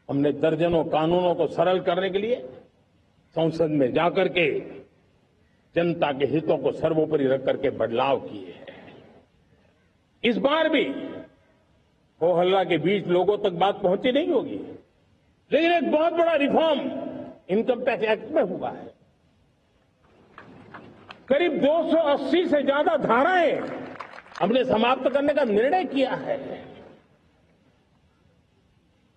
हमने दर्जनों कानूनों को सरल करने के लिए संसद में जाकर के जनता के हितों को सर्वोपरि रख करके बदलाव किए हैं। इस बार भी हो हल्ला के बीच लोगों तक बात पहुंची नहीं होगी, लेकिन एक बहुत बड़ा रिफॉर्म इनकम टैक्स एक्ट में हुआ है। करीब 280 से ज्यादा धाराएं हमने समाप्त करने का निर्णय किया है।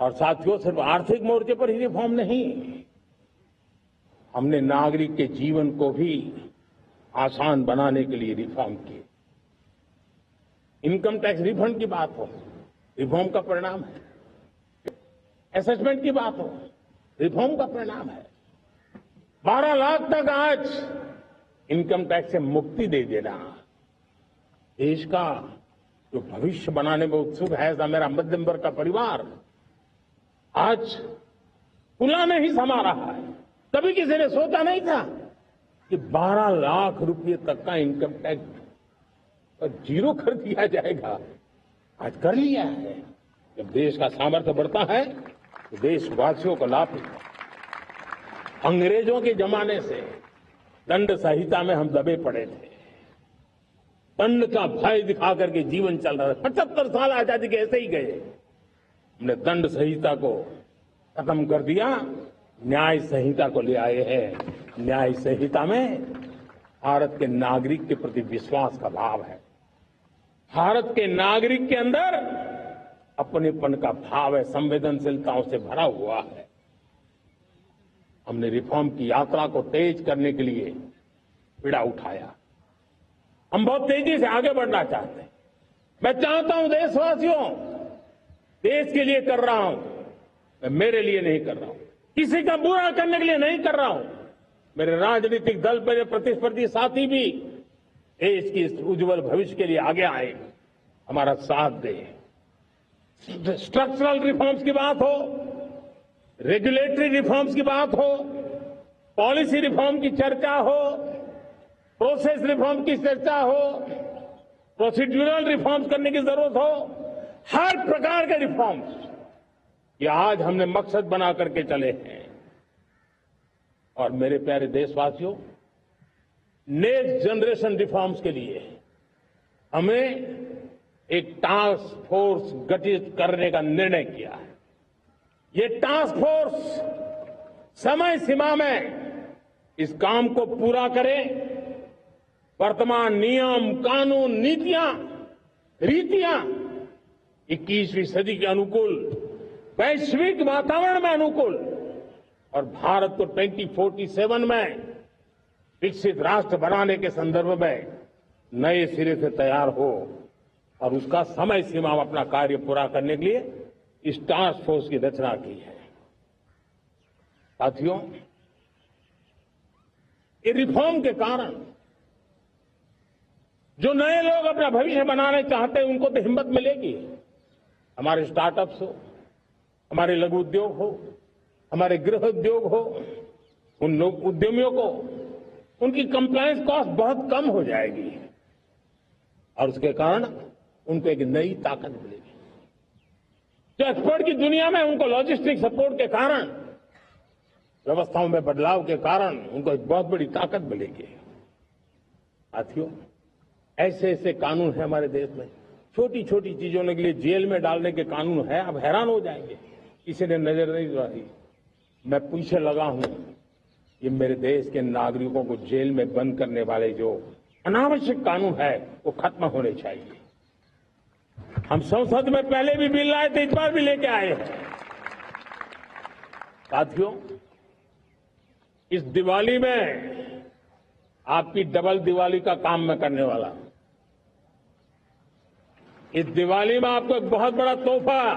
और साथियों, सिर्फ आर्थिक मोर्चे पर ही रिफॉर्म नहीं, हमने नागरिक के जीवन को भी आसान बनाने के लिए रिफॉर्म किए। इनकम टैक्स रिफंड की बात हो, रिफॉर्म का परिणाम है। असेसमेंट की बात हो, रिफॉर्म का परिणाम है। 12 लाख तक आज इनकम टैक्स से मुक्ति दे देना, देश का जो भविष्य बनाने में उत्सुक है, ऐसा मेरा मध्यम वर्ग का परिवार आज खुला में ही समा रहा है। कभी किसी ने सोचा नहीं था कि 12 लाख रुपए तक का इनकम टैक्स पर जीरो कर दिया जाएगा। आज कर लिया है। जब देश का सामर्थ्य बढ़ता है तो देशवासियों को लाभ मिलता है। अंग्रेजों के जमाने से दंड संहिता में हम दबे पड़े थे। दंड का भय दिखा करके जीवन चल रहा था। 75 साल आजादी के ऐसे ही गए। हमने दंड संहिता को खत्म कर दिया, न्याय संहिता को ले आए हैं। न्याय संहिता में भारत के नागरिक के प्रति विश्वास का भाव है। भारत के नागरिक के अंदर अपनेपन का भाव है, संवेदनशीलताओं से भरा हुआ है। हमने रिफॉर्म की यात्रा को तेज करने के लिए बीड़ा उठाया। हम बहुत तेजी से आगे बढ़ना चाहते हैं। मैं चाहता हूं देशवासियों, देश के लिए कर रहा हूं, मैं मेरे लिए नहीं कर रहा हूं, किसी का बुरा करने के लिए नहीं कर रहा हूं। मेरे राजनीतिक दल, मेरे प्रतिस्पर्धी साथी भी देश की इस उज्जवल भविष्य के लिए आगे आए, हमारा साथ दें। स्ट्रक्चरल रिफॉर्म्स की बात हो, रेगुलेटरी रिफॉर्म्स की बात हो, पॉलिसी रिफॉर्म की चर्चा हो, प्रोसेस रिफॉर्म की चर्चा हो, प्रोसीड्यूरल रिफॉर्म्स करने की जरूरत हो, हर प्रकार के रिफॉर्म्स ये आज हमने मकसद बना करके चले हैं। और मेरे प्यारे देशवासियों, नेक्स्ट जनरेशन रिफॉर्म्स के लिए हमें एक टास्क फोर्स गठित करने का निर्णय किया है। ये टास्क फोर्स समय सीमा में इस काम को पूरा करे। वर्तमान नियम, कानून, नीतियां, रीतियां 21वीं सदी के अनुकूल, वैश्विक वातावरण में अनुकूल और भारत को 2047 में विकसित राष्ट्र बनाने के संदर्भ में नए सिरे से तैयार हो और उसका समय सीमा में अपना कार्य पूरा करने के लिए इस टास्क फोर्स की रचना की है। साथियों, ये रिफॉर्म के कारण जो नए लोग अपना भविष्य बनाने चाहते हैं उनको तो हिम्मत मिलेगी। हमारे स्टार्टअप्स हो, हमारे लघु उद्योग हो, हमारे गृह उद्योग हो, उन लोग उद्यमियों को उनकी कंप्लायंस कॉस्ट बहुत कम हो जाएगी और उसके कारण उनको एक नई ताकत मिलेगी। जो एक्सपोर्ट की दुनिया में उनको लॉजिस्टिक सपोर्ट के कारण, व्यवस्थाओं में बदलाव के कारण उनको एक बहुत बड़ी ताकत मिलेगी। साथियों, ऐसे ऐसे कानून है हमारे देश में। छोटी छोटी चीजों के लिए जेल में डालने के कानून है, आप हैरान हो जाएंगे, किसी ने नजर नहीं डाली। मैं पीछे लगा हूं, ये मेरे देश के नागरिकों को जेल में बंद करने वाले जो अनावश्यक कानून है वो खत्म होने चाहिए। हम संसद में पहले भी बिल लाए थे, इस बार भी लेके आए हैं। साथियों, इस दिवाली में आपकी डबल दिवाली का काम मैं करने वाला हूं। इस दिवाली में आपको एक बहुत बड़ा तोहफा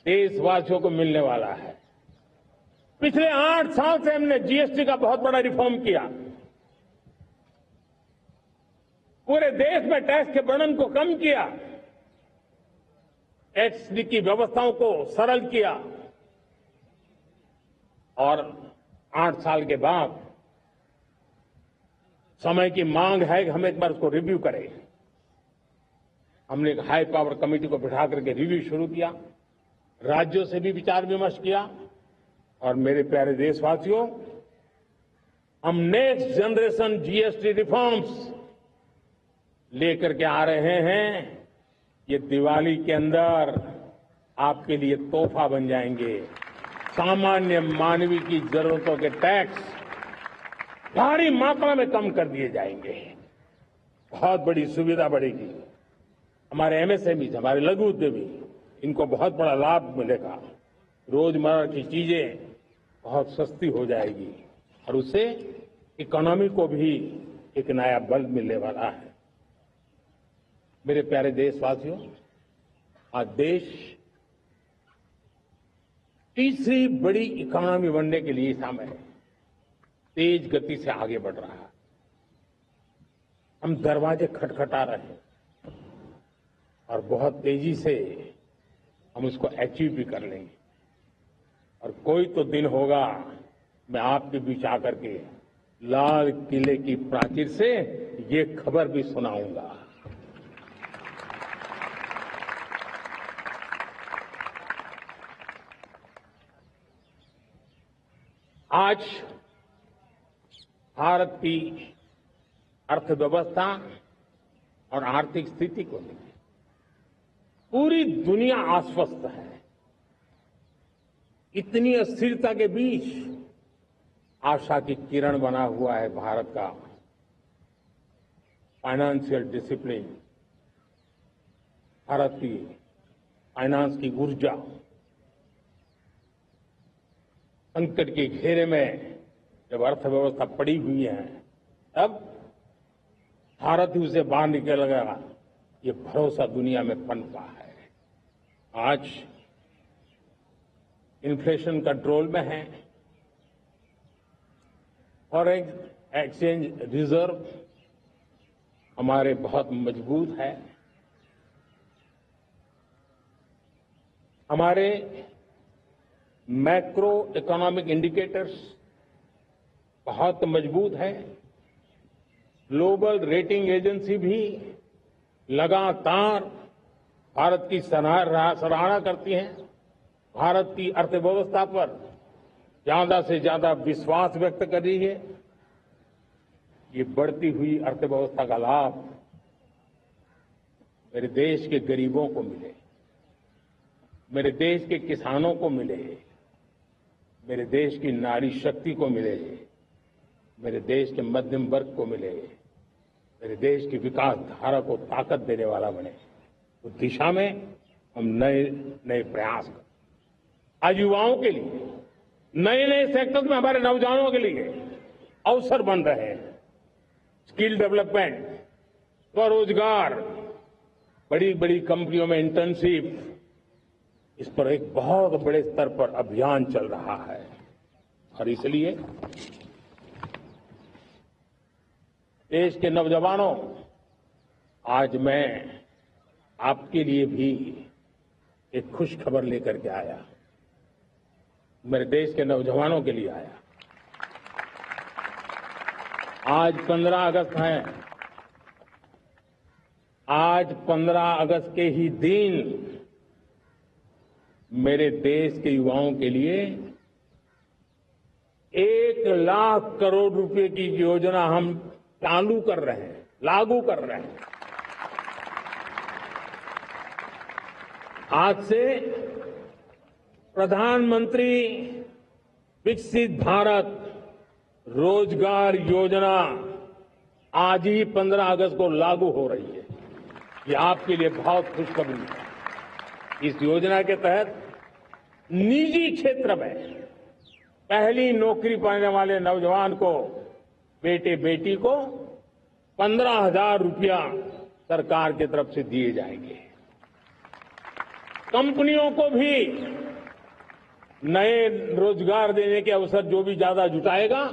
देशवासियों को मिलने वाला है। पिछले 8 साल से हमने जीएसटी का बहुत बड़ा रिफॉर्म किया। पूरे देश में टैक्स के बर्डन को कम किया, टैक्स की व्यवस्थाओं को सरल किया और 8 साल के बाद समय की मांग है कि हम एक बार उसको रिव्यू करें। हमने एक हाई पावर कमेटी को बिठा करके रिव्यू शुरू किया। राज्यों से भी विचार विमर्श किया और मेरे प्यारे देशवासियों, हम नेक्स्ट जनरेशन जीएसटी रिफॉर्म्स लेकर के आ रहे हैं। ये दिवाली के अंदर आपके लिए तोहफा बन जाएंगे। सामान्य मानवीय की जरूरतों के टैक्स भारी मात्रा में कम कर दिए जाएंगे। बहुत बड़ी सुविधा बढ़ेगी। हमारे एमएसएमई, हमारे लघु उद्यमी, इनको बहुत बड़ा लाभ मिलेगा। रोजमर्रा की चीजें बहुत सस्ती हो जाएगी और उससे इकोनॉमी को भी एक नया बल मिलने वाला है। मेरे प्यारे देशवासियों, आज देश तीसरी बड़ी इकोनॉमी बनने के लिए समय है, तेज गति से आगे बढ़ रहा है। हम दरवाजे खटखटा रहे हैं और बहुत तेजी से हम उसको अचीव भी कर लेंगे। और कोई तो दिन होगा, मैं आपके बीच आकर के लाल किले की प्राचीर से ये खबर भी सुनाऊंगा। आज भारत की अर्थव्यवस्था और आर्थिक स्थिति को लेकर पूरी दुनिया आश्वस्त है। इतनी अस्थिरता के बीच आशा की किरण बना हुआ है भारत का फाइनेंशियल डिसिप्लिन, भारत की फाइनेंस की ऊर्जा। संकट के घेरे में जब अर्थव्यवस्था पड़ी हुई है, तब भारत ही उसे बाहर निकलेगा, ये भरोसा दुनिया में पनपा है। आज इन्फ्लेशन कंट्रोल में है, फॉरेन एक्सचेंज रिजर्व हमारे बहुत मजबूत है, हमारे मैक्रो इकोनॉमिक इंडिकेटर्स बहुत मजबूत है। ग्लोबल रेटिंग एजेंसी भी लगातार भारत की सराहना करती हैं। भारत की अर्थव्यवस्था पर ज्यादा से ज्यादा विश्वास व्यक्त कर रही है। ये बढ़ती हुई अर्थव्यवस्था का लाभ मेरे देश के गरीबों को मिले, मेरे देश के किसानों को मिले, मेरे देश की नारी शक्ति को मिले, मेरे देश के मध्यम वर्ग को मिले, मेरे देश की विकास धारा को ताकत देने वाला बने। उस दिशा में हम नए नए प्रयास करें। आज युवाओं के लिए नए नए सेक्टर्स में हमारे नौजवानों के लिए अवसर बन रहे हैं। स्किल डेवलपमेंट, स्वरोजगार, बड़ी बड़ी कंपनियों में इंटर्नशिप, इस पर एक बहुत बड़े स्तर पर अभियान चल रहा है। और इसलिए देश के नौजवानों, आज मैं आपके लिए भी एक खुश खबर लेकर के आया। मेरे देश के नौजवानों के लिए आया। आज 15 अगस्त है। आज 15 अगस्त के ही दिन मेरे देश के युवाओं के लिए 1 लाख करोड़ रुपए की योजना हम चालू कर रहे हैं, लागू कर रहे हैं। आज से प्रधानमंत्री विकसित भारत रोजगार योजना आज ही 15 अगस्त को लागू हो रही है। ये आपके लिए बहुत खुशखबरी है। इस योजना के तहत निजी क्षेत्र में पहली नौकरी पाने वाले नौजवान को, बेटे बेटी को 15,000 रुपया सरकार की तरफ से दिए जाएंगे। कंपनियों को भी नए रोजगार देने के अवसर जो भी ज्यादा जुटाएगा,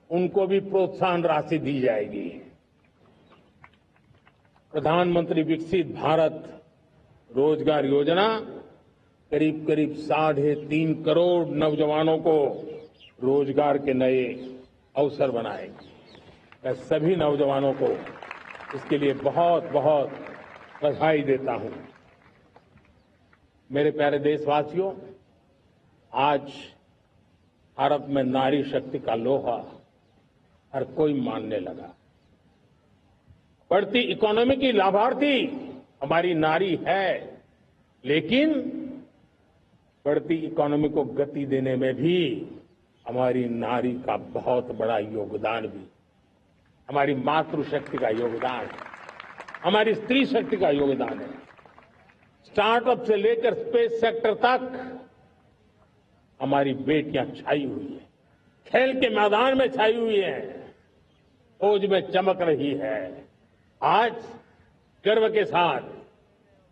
उनको भी प्रोत्साहन राशि दी जाएगी। प्रधानमंत्री विकसित भारत रोजगार योजना करीब करीब 3.5 करोड़ नौजवानों को रोजगार के नए अवसर बनाएगी। मैं सभी नौजवानों को इसके लिए बहुत बहुत बधाई देता हूं। मेरे प्यारे देशवासियों, आज भारत में नारी शक्ति का लोहा हर कोई मानने लगा। बढ़ती इकोनॉमी की लाभार्थी हमारी नारी है, लेकिन बढ़ती इकोनॉमी को गति देने में भी हमारी नारी का बहुत बड़ा योगदान भी, हमारी मातृशक्ति का योगदान है, हमारी स्त्री शक्ति का योगदान है। स्टार्टअप से लेकर स्पेस सेक्टर तक हमारी बेटियां छाई हुई है, खेल के मैदान में छाई हुई है, फौज में चमक रही है। आज गर्व के साथ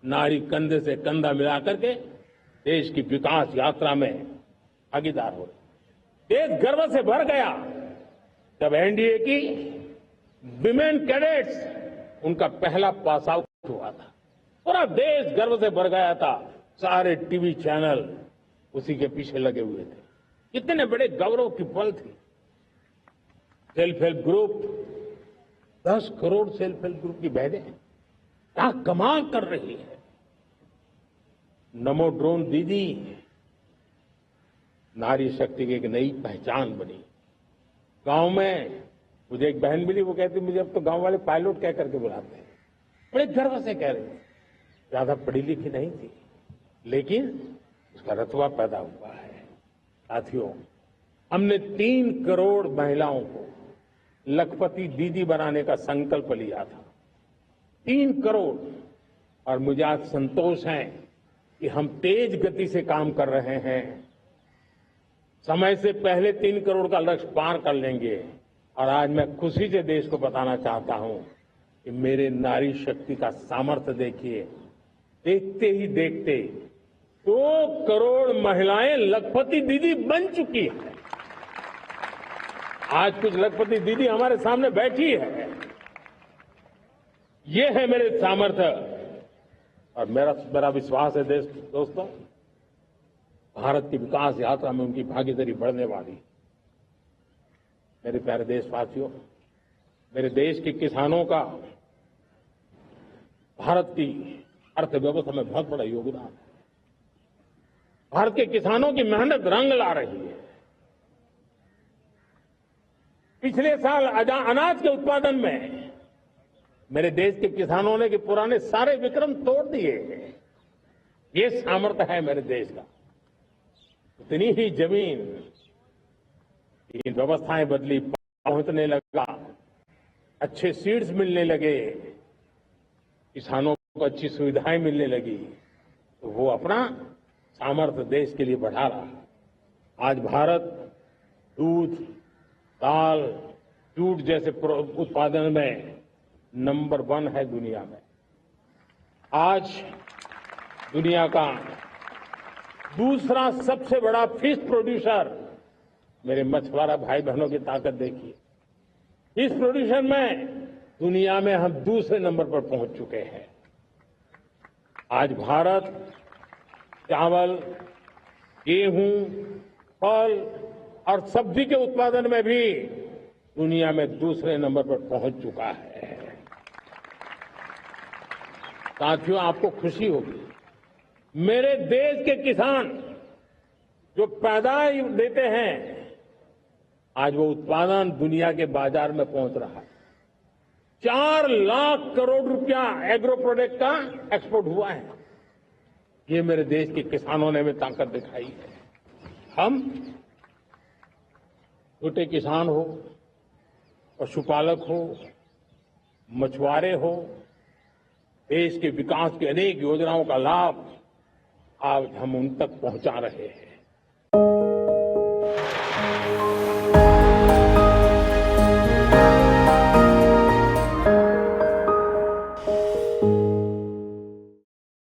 नारी कंधे से कंधा मिलाकर के देश की विकास यात्रा में भागीदार हो रही। देश गर्व से भर गया जब एनडीए की विमेन कैडेट्स उनका पहला पास आउट हुआ था। पूरा देश गर्व से भर गया था। सारे टीवी चैनल उसी के पीछे लगे हुए थे। कितने बड़े गौरव की पल थी। Self help group, 10 crore self help group की बहनें क्या कमाल कर रही है। नमो ड्रोन दीदी नारी शक्ति की एक नई पहचान बनी। गांव में मुझे एक बहन मिली, वो कहती मुझे अब तो गांव वाले पायलट कह करके बुलाते हैं। बड़े गर्व से कह रहे थे। ज्यादा पढ़ी लिखी नहीं थी, लेकिन उसका रतबा पैदा हुआ है। साथियों, हमने 3 करोड़ महिलाओं को लखपति दीदी बनाने का संकल्प लिया था। 3 करोड़। और मुझे आज संतोष है कि हम तेज गति से काम कर रहे हैं। समय से पहले 3 करोड़ का लक्ष्य पार कर लेंगे। और आज मैं खुशी से देश को बताना चाहता हूं कि मेरे नारी शक्ति का सामर्थ्य देखिए। देखते ही देखते 2 करोड़ महिलाएं लखपति दीदी बन चुकी हैं। आज कुछ लखपति दीदी हमारे सामने बैठी है। ये है मेरे सामर्थ्य। और मेरा विश्वास है दोस्तों, भारत की विकास यात्रा में उनकी भागीदारी बढ़ने वाली। मेरे प्यारे देशवासियों, मेरे देश के किसानों का भारत की अर्थव्यवस्था में बहुत बड़ा योगदान है। भारत के किसानों की मेहनत रंग ला रही है। पिछले साल अनाज के उत्पादन में मेरे देश के किसानों ने के पुराने सारे विक्रम तोड़ दिए। ये सामर्थ्य है मेरे देश का। उतनी ही जमीन की व्यवस्थाएं बदली, पहुंचने लगा, अच्छे सीड्स मिलने लगे, किसानों को अच्छी सुविधाएं मिलने लगी, तो वो अपना सामर्थ्य देश के लिए बढ़ा रहा। आज भारत दूध, दाल, जूट जैसे उत्पादन में नंबर 1 है दुनिया में। आज दुनिया का दूसरा सबसे बड़ा फिश प्रोड्यूसर, मेरे मछुआरा भाई बहनों की ताकत देखिए। फिश प्रोड्यूशन में दुनिया में हम दूसरे नंबर पर पहुंच चुके हैं। आज भारत चावल, गेहूं, फल और सब्जी के उत्पादन में भी दुनिया में दूसरे नंबर पर पहुंच चुका है। साथियों, आपको खुशी होगी, मेरे देश के किसान जो पैदावार देते हैं, आज वो उत्पादन दुनिया के बाजार में पहुंच रहा है। 4 लाख करोड़ रुपया एग्रो प्रोडक्ट का एक्सपोर्ट हुआ है। ये मेरे देश के किसानों ने हमें ताकत दिखाई है। हम छोटे किसान हो, पशुपालक हो, मछुआरे हो, देश के विकास की अनेक योजनाओं का लाभ आज हम उन तक पहुंचा रहे हैं।